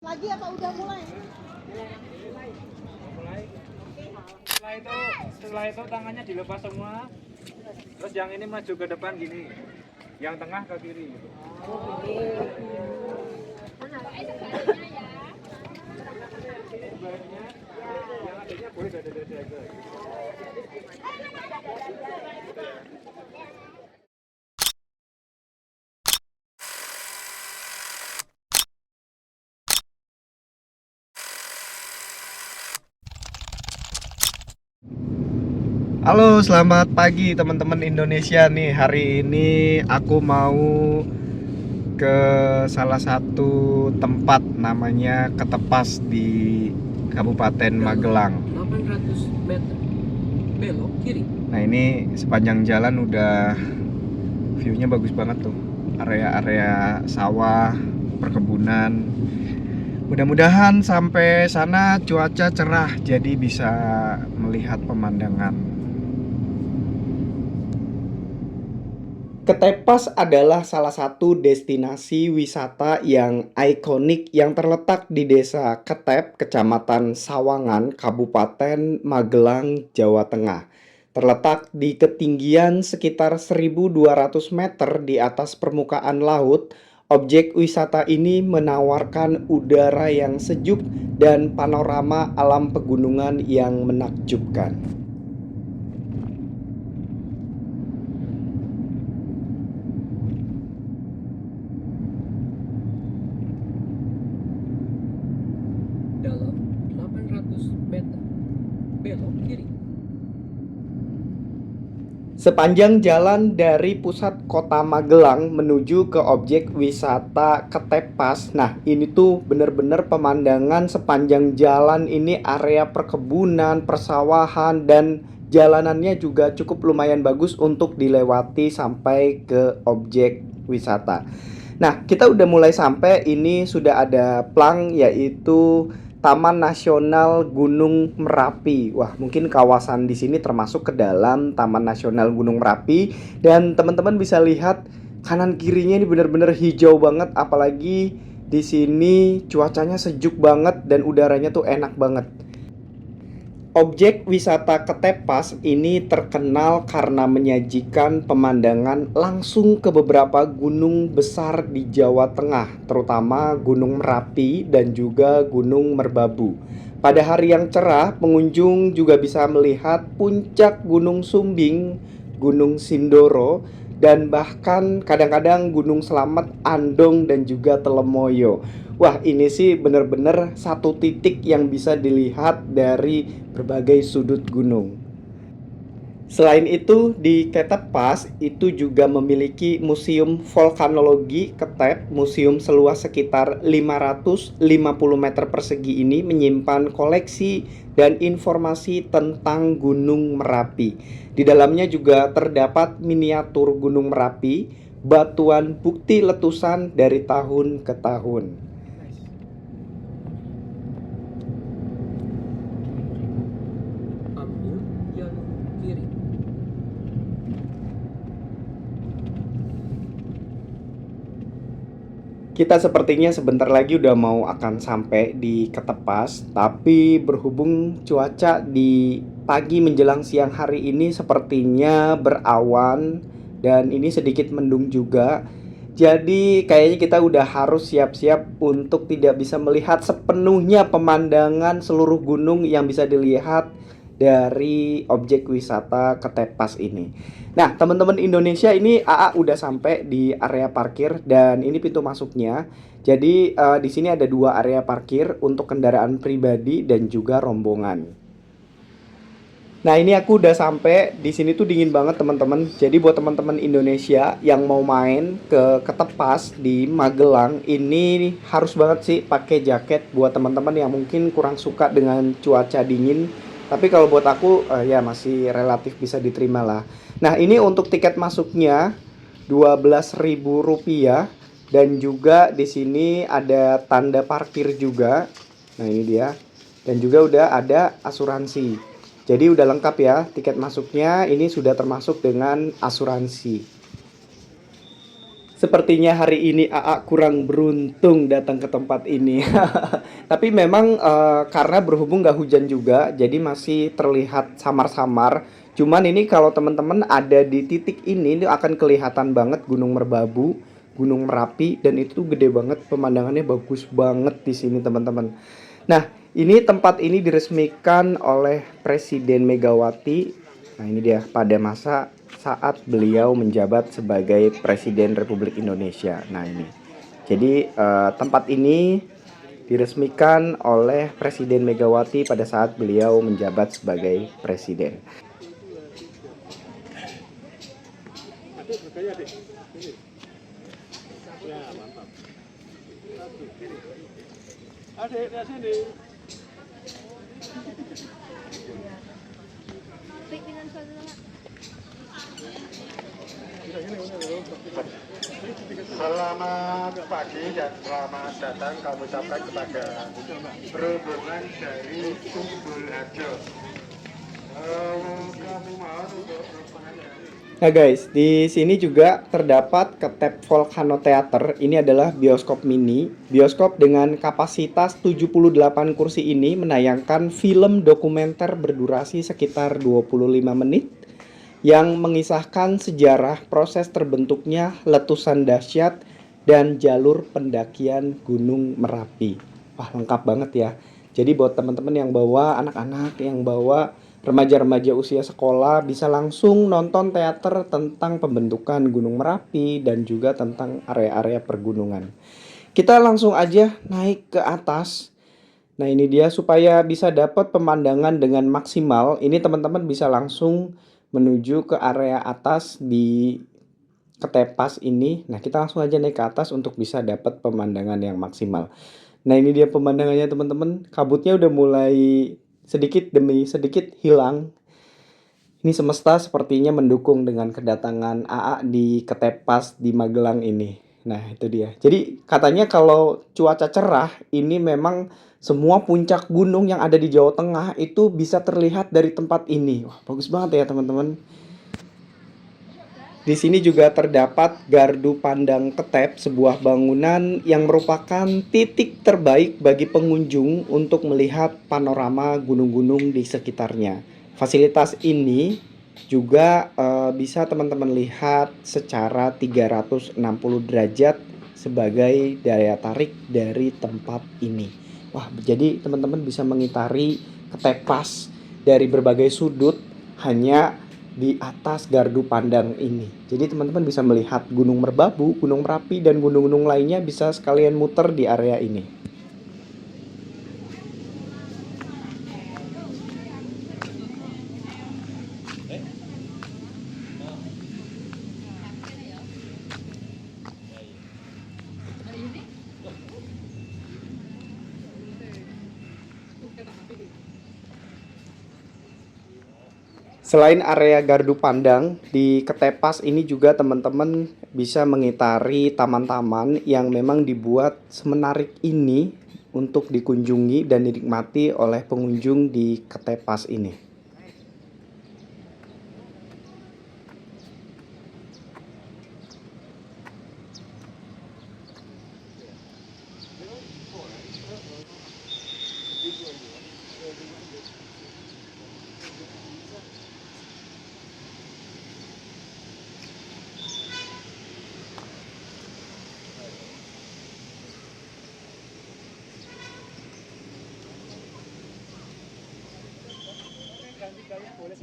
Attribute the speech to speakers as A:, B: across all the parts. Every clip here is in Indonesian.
A: Lagi apa udah mulai?
B: Mulai. Setelah itu tangannya dilepas semua. Terus yang ini maju ke depan gini. Yang tengah ke kiri gitu. Sebaliknya yang adanya boleh dada-dada aja.
C: Halo, selamat pagi teman-teman Indonesia nih. Hari ini aku mau ke salah satu tempat namanya Ketepas di Kabupaten Magelang.
D: 800 meter belok kiri.
C: Nah, ini sepanjang jalan udah view-nya bagus banget tuh. Area-area sawah, perkebunan. Mudah-mudahan sampai sana cuaca cerah jadi bisa melihat pemandangan. Ketepas adalah salah satu destinasi wisata yang ikonik yang terletak di Desa Ketep, Kecamatan Sawangan, Kabupaten Magelang, Jawa Tengah. Terletak di ketinggian sekitar 1.200 meter di atas permukaan laut, objek wisata ini menawarkan udara yang sejuk dan panorama alam pegunungan yang menakjubkan.
D: Dalam 800 meter belok kiri.
C: Sepanjang jalan dari pusat kota Magelang menuju ke objek wisata Ketepas. Nah, ini tuh bener-bener pemandangan sepanjang jalan ini, area perkebunan, persawahan, dan jalanannya juga cukup lumayan bagus untuk dilewati sampai ke objek wisata. Nah, kita udah mulai sampai. Ini sudah ada plang, yaitu Taman Nasional Gunung Merapi. Wah, mungkin kawasan di sini termasuk ke dalam Taman Nasional Gunung Merapi. Dan teman-teman bisa lihat kanan kirinya ini benar-benar hijau banget. Apalagi di sini cuacanya sejuk banget dan udaranya tuh enak banget. Objek wisata Ketepas ini terkenal karena menyajikan pemandangan langsung ke beberapa gunung besar di Jawa Tengah, terutama Gunung Merapi dan juga Gunung Merbabu. Pada hari yang cerah, pengunjung juga bisa melihat puncak Gunung Sumbing, Gunung Sindoro, dan bahkan kadang-kadang Gunung Slamet, Andong, dan juga Telemoyo. Wah, ini sih bener-bener satu titik yang bisa dilihat dari berbagai sudut gunung. Selain itu, di Ketepas itu juga memiliki Museum Vulkanologi Ketep. Museum seluas sekitar 550 meter persegi ini menyimpan koleksi dan informasi tentang Gunung Merapi. Di dalamnya juga terdapat miniatur Gunung Merapi, batuan bukti letusan dari tahun ke tahun.
D: Ambil jalur kiri.
C: Kita sepertinya sebentar lagi udah mau akan sampai di Ketepas, tapi berhubung cuaca di pagi menjelang siang hari ini sepertinya berawan dan ini sedikit mendung juga. Jadi kayaknya kita udah harus siap-siap untuk tidak bisa melihat sepenuhnya pemandangan seluruh gunung yang bisa dilihat dari objek wisata Ketepas ini. Nah, teman-teman Indonesia, ini AA udah sampai di area parkir dan ini pintu masuknya. Jadi di sini ada dua area parkir untuk kendaraan pribadi dan juga rombongan. Nah, ini aku udah sampai. Di sini tuh dingin banget, teman-teman. Jadi buat teman-teman Indonesia yang mau main ke Ketepas di Magelang, ini harus banget sih pakai jaket buat teman-teman yang mungkin kurang suka dengan cuaca dingin. Tapi kalau buat aku ya masih relatif bisa diterima lah. Nah, ini untuk tiket masuknya Rp12.000 dan juga di sini ada tanda parkir juga. Nah, ini dia. Dan juga udah ada asuransi. Jadi udah lengkap ya tiket masuknya, ini sudah termasuk dengan asuransi. Sepertinya hari ini AA kurang beruntung datang ke tempat ini. Tapi memang karena berhubung nggak hujan juga, jadi masih terlihat samar-samar. Cuman ini kalau teman-teman ada di titik ini akan kelihatan banget Gunung Merbabu, Gunung Merapi, dan itu gede banget, pemandangannya bagus banget di sini teman-teman. Nah, ini tempat ini diresmikan oleh Presiden Megawati. Nah, ini dia pada masa saat beliau menjabat sebagai Presiden Republik Indonesia. Nah, ini. Jadi, tempat ini diresmikan oleh Presiden Megawati pada saat beliau menjabat sebagai presiden.
A: Selamat pagi dan selamat datang kami ucapkan kepada rombongan dari Kumbul Harjo. Kami mohon untuk rombongan dari
C: Nah guys, di sini juga terdapat Ketep Volcano Theater. Ini adalah bioskop mini. Bioskop dengan kapasitas 78 kursi ini menayangkan film dokumenter berdurasi sekitar 25 menit yang mengisahkan sejarah proses terbentuknya letusan dahsyat dan jalur pendakian Gunung Merapi. Wah, lengkap banget ya. Jadi buat teman-teman yang bawa anak-anak, yang bawa remaja-remaja usia sekolah bisa langsung nonton teater tentang pembentukan Gunung Merapi dan juga tentang area-area pergunungan. Kita langsung aja naik ke atas. Nah, ini dia supaya bisa dapat pemandangan dengan maksimal. Ini teman-teman bisa langsung menuju ke area atas di Ketepas ini. Nah, kita langsung aja naik ke atas untuk bisa dapat pemandangan yang maksimal. Nah, ini dia pemandangannya teman-teman. Kabutnya udah mulai sedikit demi sedikit hilang. Ini semesta sepertinya mendukung dengan kedatangan AA di Ketepas di Magelang ini. Nah, itu dia. Jadi katanya kalau cuaca cerah, ini memang semua puncak gunung yang ada di Jawa Tengah itu bisa terlihat dari tempat ini. Wah, bagus banget ya teman-teman. Di sini juga terdapat Gardu Pandang Ketep, sebuah bangunan yang merupakan titik terbaik bagi pengunjung untuk melihat panorama gunung-gunung di sekitarnya. Fasilitas ini juga bisa teman-teman lihat secara 360 derajat sebagai daya tarik dari tempat ini. Wah, jadi teman-teman bisa mengitari Ketepas dari berbagai sudut hanya di atas gardu pandang ini. Jadi teman-teman bisa melihat Gunung Merbabu, Gunung Merapi, dan gunung-gunung lainnya bisa sekalian muter di area ini. Selain area gardu pandang, di Ketepas ini juga teman-teman bisa mengitari taman-taman yang memang dibuat semenarik ini untuk dikunjungi dan dinikmati oleh pengunjung di Ketepas ini.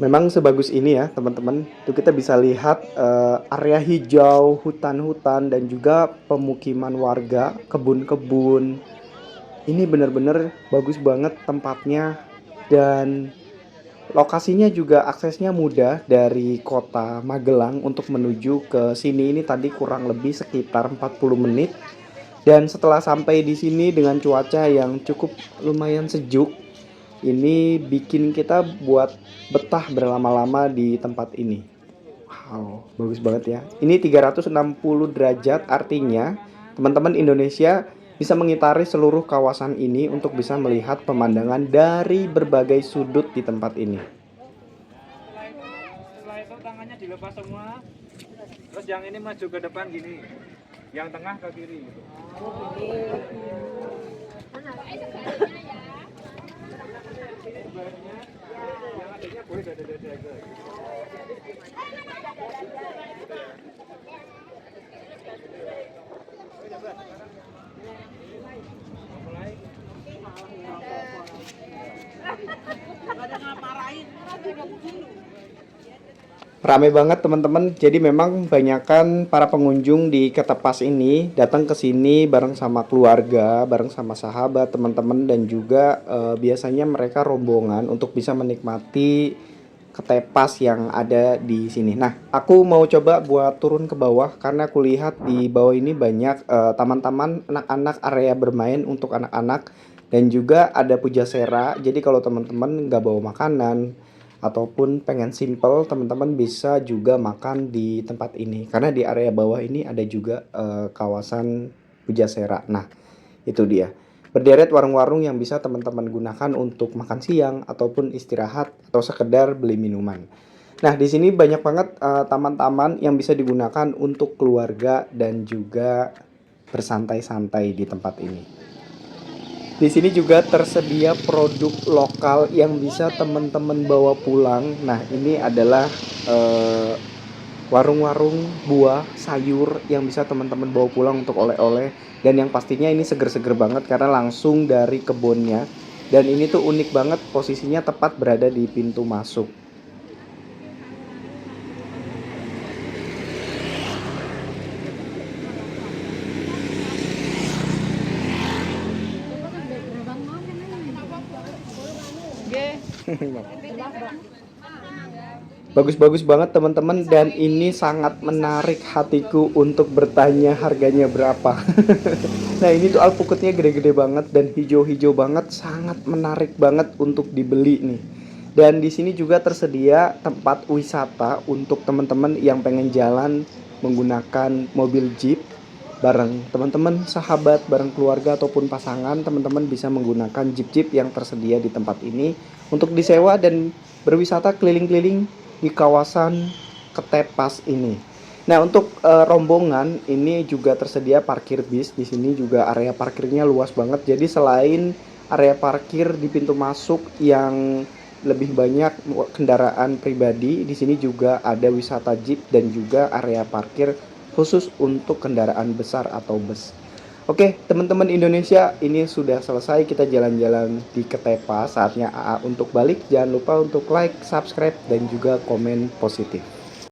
C: Memang sebagus ini ya teman-teman. Itu kita bisa lihat area hijau, hutan-hutan, dan juga pemukiman warga, kebun-kebun. Ini benar-benar bagus banget tempatnya, dan lokasinya juga aksesnya mudah dari kota Magelang untuk menuju ke sini. Ini tadi kurang lebih sekitar 40 menit. Dan setelah sampai di sini dengan cuaca yang cukup lumayan sejuk, ini bikin kita buat betah berlama-lama di tempat ini. Wow, bagus banget ya. Ini 360 derajat, artinya teman-teman Indonesia bisa mengitari seluruh kawasan ini untuk bisa melihat pemandangan dari berbagai sudut di tempat ini.
B: Setelah itu tangannya dilepas semua. Terus yang ini maju ke depan gini. Yang tengah ke kiri gitu. Sebaliknya, yang adanya boleh dada-dada aja. Mulai.
C: Rame banget teman-teman. Jadi memang banyakkan para pengunjung di Ketepas ini datang ke sini bareng sama keluarga, bareng sama sahabat, teman-teman, dan juga biasanya mereka rombongan untuk bisa menikmati Ketepas yang ada di sini. Nah, aku mau coba buat turun ke bawah karena aku lihat di bawah ini banyak taman-taman anak-anak, area bermain untuk anak-anak, dan juga ada pujasera. Jadi kalau teman-teman nggak bawa makanan ataupun pengen simple, teman-teman bisa juga makan di tempat ini karena di area bawah ini ada juga kawasan pujasera. Nah, itu dia, berderet warung-warung yang bisa teman-teman gunakan untuk makan siang ataupun istirahat atau sekedar beli minuman. Nah, di sini banyak banget taman-taman yang bisa digunakan untuk keluarga dan juga bersantai-santai di tempat ini. Di sini juga tersedia produk lokal yang bisa teman-teman bawa pulang. Nah, ini adalah warung-warung buah, sayur yang bisa teman-teman bawa pulang untuk oleh-oleh. Dan yang pastinya ini seger-seger banget karena langsung dari kebunnya. Dan ini tuh unik banget, posisinya tepat berada di pintu masuk. Bagus-bagus banget teman-teman, dan ini sangat menarik hatiku untuk bertanya harganya berapa. Nah, ini tuh alpukatnya gede-gede banget dan hijau-hijau banget, sangat menarik banget untuk dibeli nih. Dan di sini juga tersedia tempat wisata untuk teman-teman yang pengen jalan menggunakan mobil jeep bareng teman-teman, sahabat, bareng keluarga ataupun pasangan. Teman-teman bisa menggunakan jeep-jeep yang tersedia di tempat ini untuk disewa dan berwisata keliling-keliling di kawasan Ketepas ini. Nah, untuk rombongan ini juga tersedia parkir bis. Di sini juga area parkirnya luas banget. Jadi selain area parkir di pintu masuk yang lebih banyak kendaraan pribadi, di sini juga ada wisata jeep dan juga area parkir khusus untuk kendaraan besar atau bus. Oke, teman-teman Indonesia, ini sudah selesai kita jalan-jalan di Ketepas. Saatnya AA untuk balik. Jangan lupa untuk like, subscribe, dan juga komen positif.